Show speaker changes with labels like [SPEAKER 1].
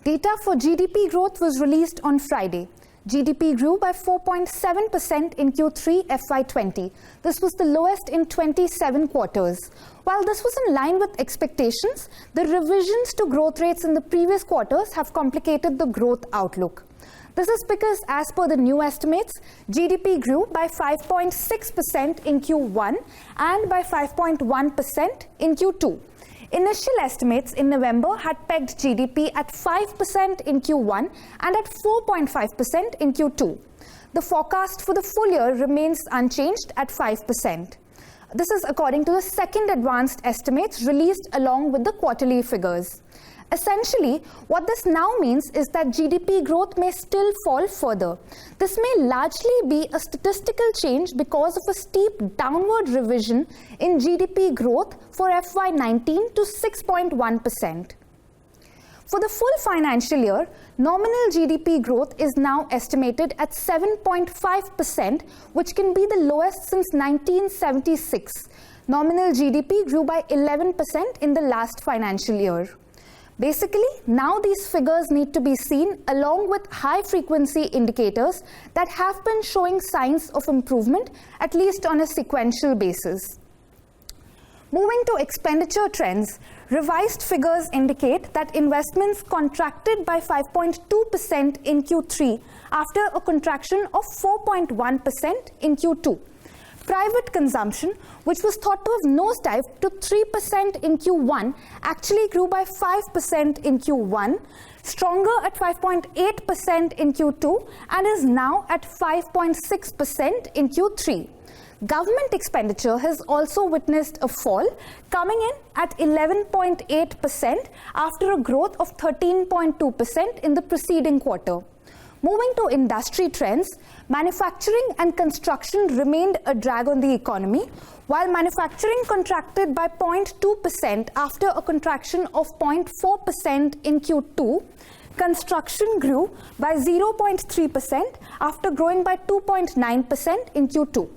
[SPEAKER 1] Data for GDP growth was released on Friday. GDP grew by 4.7% in Q3 FY20. This was the lowest in 27 quarters. While this was in line with expectations, the revisions to growth rates in the previous quarters have complicated the growth outlook. This is because, as per the new estimates, GDP grew by 5.6% in Q1 and by 5.1% in Q2. Initial estimates in November had pegged GDP at 5% in Q1 and at 4.5% in Q2. The forecast for the full year remains unchanged at 5%. This is according to the second advanced estimates released along with the quarterly figures. Essentially, what this now means is that GDP growth may still fall further. This may largely be a statistical change because of a steep downward revision in GDP growth for FY19 to 6.1%. For the full financial year, nominal GDP growth is now estimated at 7.5%, which can be the lowest since 1976. Nominal GDP grew by 11% in the last financial year. Basically, now these figures need to be seen along with high-frequency indicators that have been showing signs of improvement, at least on a sequential basis. Moving to expenditure trends, revised figures indicate that investments contracted by 5.2% in Q3 after a contraction of 4.1% in Q2. Private consumption, which was thought to have nosedived to 3% in Q1, actually grew by 5% in Q1, stronger at 5.8% in Q2, and is now at 5.6% in Q3. Government expenditure has also witnessed a fall, coming in at 11.8% after a growth of 13.2% in the preceding quarter. Moving to industry trends, manufacturing and construction remained a drag on the economy. While manufacturing contracted by 0.2% after a contraction of 0.4% in Q2, construction grew by 0.3% after growing by 2.9% in Q2.